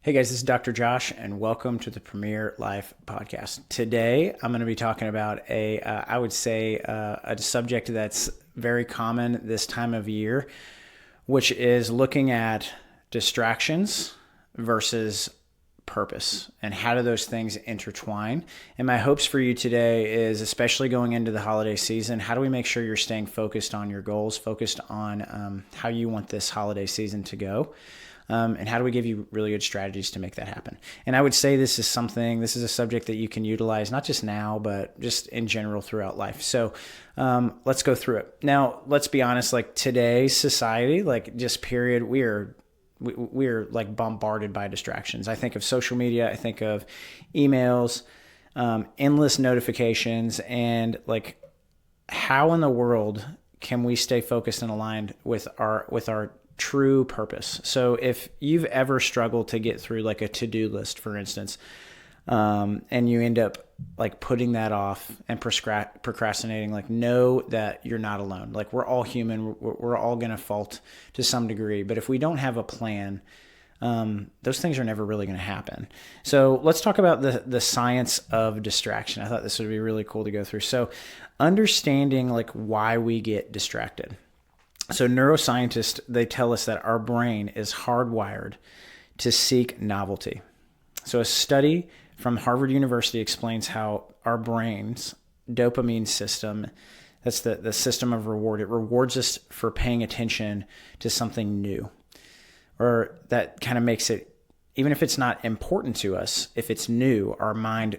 Hey guys, this is Dr. Josh, and welcome to the Premier Life Podcast. Today, I'm going to be talking about a subject that's very common this time of year, which is looking at distractions versus purpose and how do those things intertwine. And my hopes for you today is, especially going into the holiday season, how do we make sure you're staying focused on your goals, focused on how you want this holiday season to go? And how do we give you really good strategies to make that happen? And I would say this is a subject that you can utilize not just now, but just in general throughout life. So let's go through it. Now, let's be honest, like today's society, like just period, we're like bombarded by distractions. I think of social media, I think of emails, endless notifications, and like how in the world can we stay focused and aligned with our true purpose? So if you've ever struggled to get through like a to-do list, for instance, and you end up like putting that off and procrastinating, like know that you're not alone. Like we're all human. We're all going to fault to some degree. But if we don't have a plan, those things are never really going to happen. So let's talk about the science of distraction. I thought this would be really cool to go through. So understanding like why we get distracted. So neuroscientists, they tell us that our brain is hardwired to seek novelty. So a study from Harvard University explains how our brain's dopamine system, that's the system of reward, it rewards us for paying attention to something new. Or that kind of makes it, even if it's not important to us, if it's new, our mind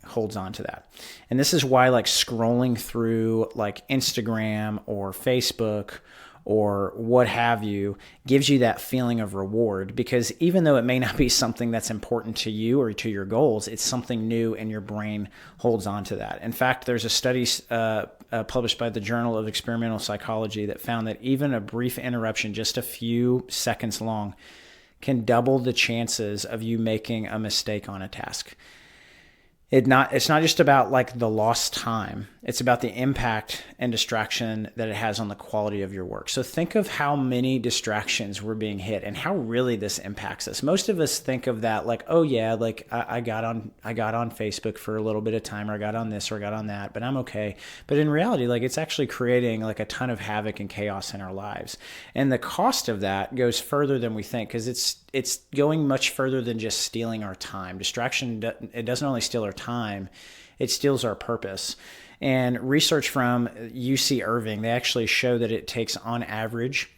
holds on to that. And this is why like scrolling through like Instagram or Facebook or what have you gives you that feeling of reward, because even though it may not be something that's important to you or to your goals, it's something new and your brain holds on to that. In fact, there's a study published by the Journal of Experimental Psychology that found that even a brief interruption, just a few seconds long, can double the chances of you making a mistake on a task. It's not just about like the lost time. It's about the impact and distraction that it has on the quality of your work. So think of how many distractions we're being hit and how really this impacts us. Most of us think of that like, oh yeah, like I got on Facebook for a little bit of time, or I got on this or I got on that, but I'm okay. But in reality, like it's actually creating like a ton of havoc and chaos in our lives. And the cost of that goes further than we think, because it's going much further than just stealing our time. Distraction, it doesn't only steal our time, it steals our purpose. And research from UC Irving, they actually show that it takes on average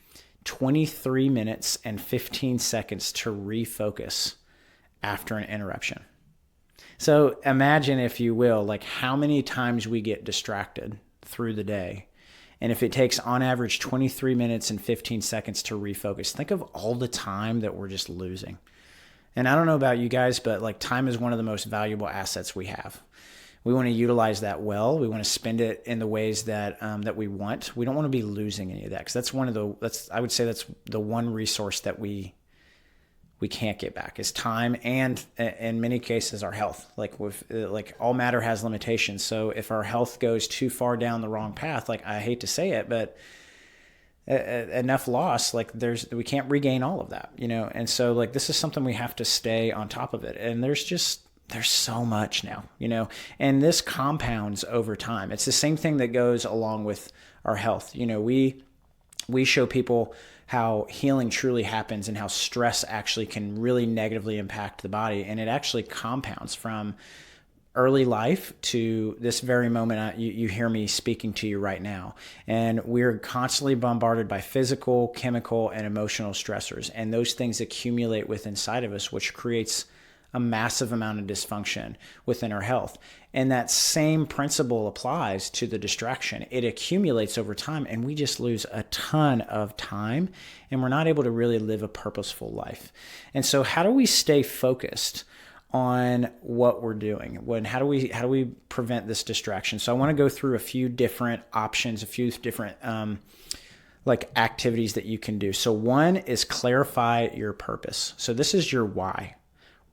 23 minutes and 15 seconds to refocus after an interruption. So imagine, if you will, like how many times we get distracted through the day. And if it takes on average 23 minutes and 15 seconds to refocus, think of all the time that we're just losing. And I don't know about you guys, but like time is one of the most valuable assets we have. We want to utilize that well. We want to spend it in the ways that that we want. We don't want to be losing any of that, because I would say that's the one resource that we can't get back is time, and in many cases our health. Like all matter has limitations. So if our health goes too far down the wrong path, like I hate to say it, but enough loss, like we can't regain all of that, And so like this is something we have to stay on top of it. And there's so much now, and this compounds over time. It's the same thing that goes along with our health. We show people how healing truly happens and how stress actually can really negatively impact the body. And it actually compounds from early life to this very moment you hear me speaking to you right now. And we're constantly bombarded by physical, chemical, and emotional stressors. And those things accumulate within inside of us, which creates a massive amount of dysfunction within our health. And that same principle applies to the distraction. It accumulates over time, and we just lose a ton of time, and we're not able to really live a purposeful life. And so how do we stay focused on what we're doing? How do we prevent this distraction? So I want to go through a few different options, a few different like activities that you can do. So one is clarify your purpose. So this is your why.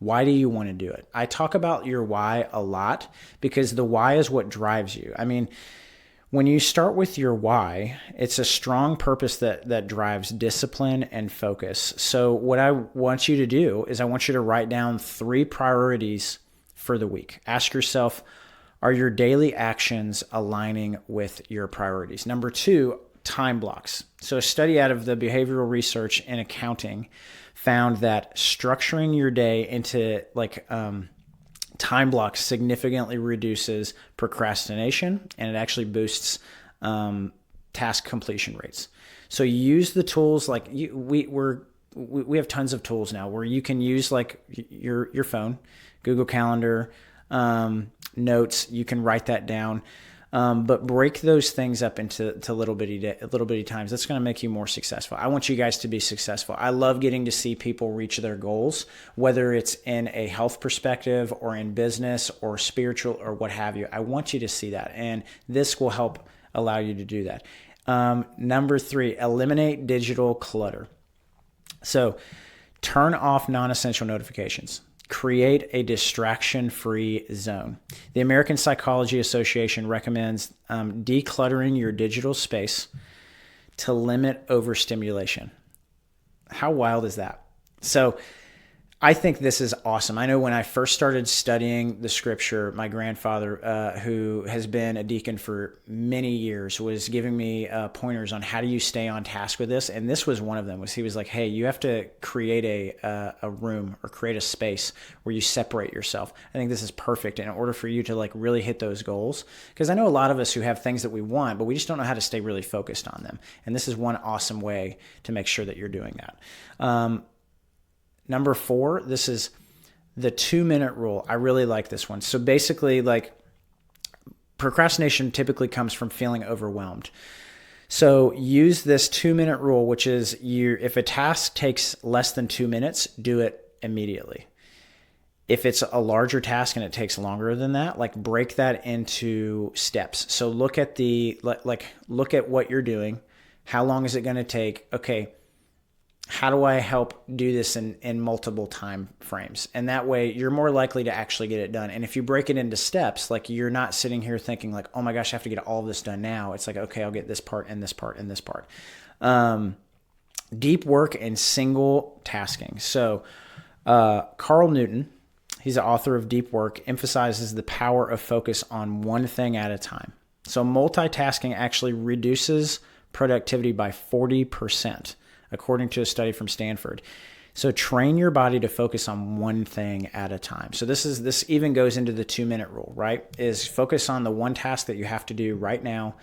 Why do you want to do it? I talk about your why a lot because the why is what drives you. I mean, When you start with your why, it's a strong purpose that drives discipline and focus. So what I want you to do is I want you to write down 3 priorities for the week. Ask yourself, are your daily actions aligning with your priorities? Number 2, time blocks. So a study out of the behavioral research in accounting found that structuring your day into time blocks significantly reduces procrastination, and it actually boosts task completion rates. So you use the tools we have tons of tools now where you can use like your phone, Google Calendar, notes. You can write that down, but break those things up into little bitty times. That's going to make you more successful. I want you guys to be successful. I love getting to see people reach their goals, whether it's in a health perspective or in business or spiritual or what have you. I want you to see that, and this will help allow you to do that. Number 3, eliminate digital clutter. So turn off non-essential notifications. Create a distraction-free zone. The American Psychology Association recommends decluttering your digital space to limit overstimulation. How wild is that? So I think this is awesome. I know when I first started studying the scripture, my grandfather, who has been a deacon for many years, was giving me pointers on how do you stay on task with this. And this was one of them. He was like, hey, you have to create a room or create a space where you separate yourself. I think this is perfect in order for you to like really hit those goals. Because I know a lot of us who have things that we want, but we just don't know how to stay really focused on them. And this is one awesome way to make sure that you're doing that. Number 4, this is the 2-minute rule. I really like this one. So basically, like, procrastination typically comes from feeling overwhelmed. So use this 2-minute rule, which is if a task takes less than 2 minutes, do it immediately. If it's a larger task and it takes longer than that, like break that into steps. So look at look at what you're doing. How long is it going to take? Okay. How do I help do this in multiple time frames? And that way you're more likely to actually get it done. And if you break it into steps, like you're not sitting here thinking like, oh my gosh, I have to get all of this done now. It's like, okay, I'll get this part and this part and this part. Deep work and single tasking. So Carl Newton, he's the author of Deep Work, emphasizes the power of focus on one thing at a time. So multitasking actually reduces productivity by 40%. According to a study from Stanford. So train your body to focus on one thing at a time. So this even goes into the 2-minute rule, right? Is focus on the one task that you have to do right now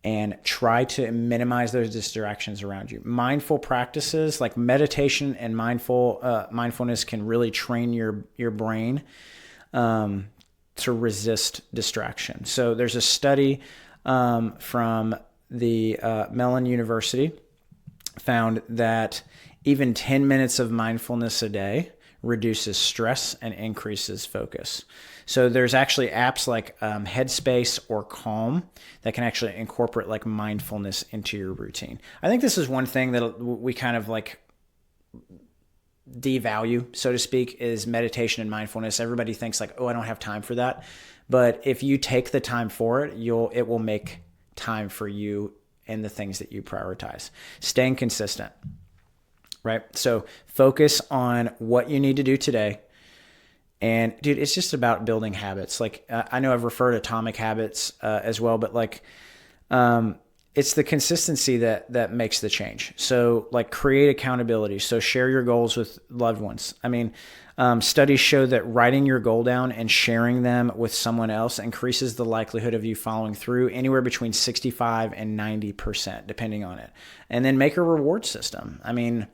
and try to minimize those distractions around you. Mindful practices like meditation and mindfulness can really train your brain to resist distraction. So there's a study from the Mellon University found that even 10 minutes of mindfulness a day reduces stress and increases focus. So there's actually apps like Headspace or Calm that can actually incorporate like mindfulness into your routine. I think this is one thing that we kind of like devalue, so to speak, is meditation and mindfulness. Everybody thinks like, oh, I don't have time for that. But if you take the time for it, it will make time for you and the things that you prioritize. Staying consistent, right? So focus on what you need to do today. And dude, it's just about building habits. Like I know I've referred to Atomic Habits as well, but like it's the consistency that makes the change. So like create accountability. So share your goals with loved ones. I mean, studies show that writing your goal down and sharing them with someone else increases the likelihood of you following through anywhere between 65 and 90%, depending on it. And then make a reward system. I mean,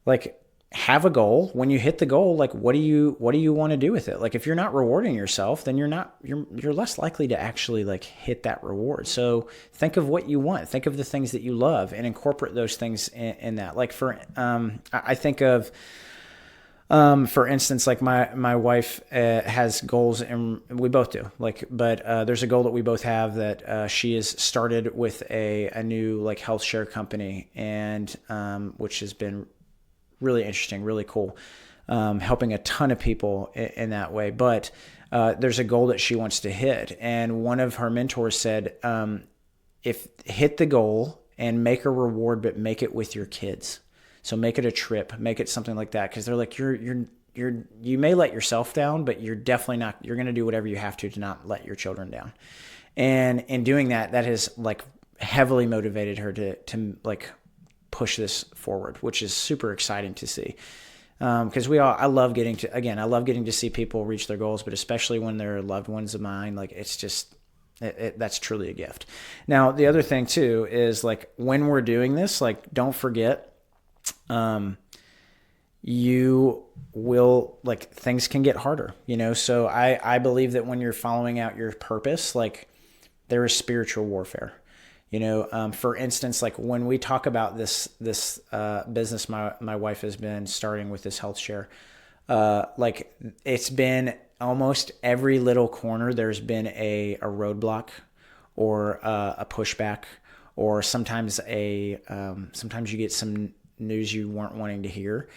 like have a goal. When you hit the goal, like what do you want to do with it? Like if you're not rewarding yourself, then you're less likely to actually like hit that reward. So think of what you want. Think of the things that you love and incorporate those things in that. Like I think of, for instance, like my wife has goals, and we both do. But there's a goal that we both have that she has started with a new like health share company, and which has been really interesting, really cool. helping a ton of people in that way. But there's a goal that she wants to hit. And one of her mentors said, if hit the goal and make a reward, but make it with your kids. So make it a trip, make it something like that. Cause they're like, you may let yourself down, but you're definitely not, you're going to do whatever you have to not let your children down. And in doing that, that has like heavily motivated her to like push this forward, which is super exciting to see. Cause I love getting to see people reach their goals, but especially when they're loved ones of mine, like it's just, that's truly a gift. Now, the other thing too, is like when we're doing this, like, don't forget, you will like things can get harder, So I believe that when you're following out your purpose, like there is spiritual warfare, for instance, like when we talk about this business, my wife has been starting with this health share, like it's been almost every little corner. There's been a roadblock or a pushback, or sometimes sometimes you get some news you weren't wanting to hear.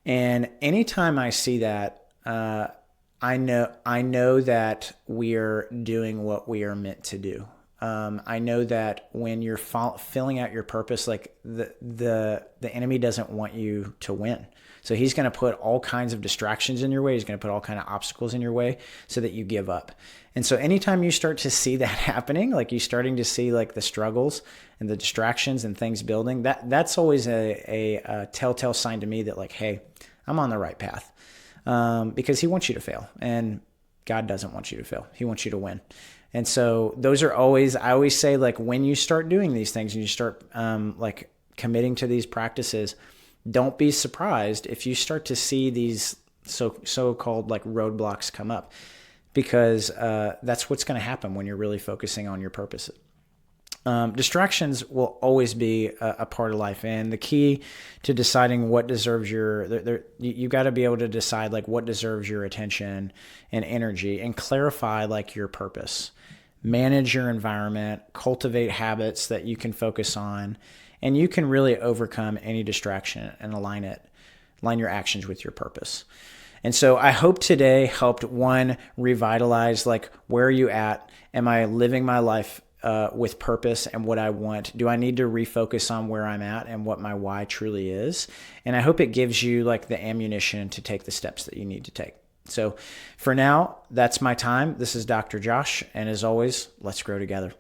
And anytime I see that, I know that we are doing what we are meant to do. I know that when you're filling out your purpose, like the enemy doesn't want you to win. So he's going to put all kinds of distractions in your way. He's going to put all kinds of obstacles in your way so that you give up. And so anytime you start to see that happening, like you're starting to see like the struggles and the distractions and things building, that's always a telltale sign to me that like, hey, I'm on the right path, because he wants you to fail, and God doesn't want you to fail. He wants you to win. And so those are always, I always say, like when you start doing these things and you start like committing to these practices, don't be surprised if you start to see these so-called like roadblocks come up, because that's what's going to happen when you're really focusing on your purpose. Distractions will always be a part of life, and the key to deciding what deserves you got to be able to decide like what deserves your attention and energy, and clarify like your purpose. Manage your environment, cultivate habits that you can focus on, and you can really overcome any distraction and align your actions with your purpose. And so I hope today helped, one, revitalize like where are you at? Am I living my life with purpose and what I want? Do I need to refocus on where I'm at and what my why truly is? And I hope it gives you like the ammunition to take the steps that you need to take. So for now, that's my time. This is Dr. Josh. And as always, let's grow together.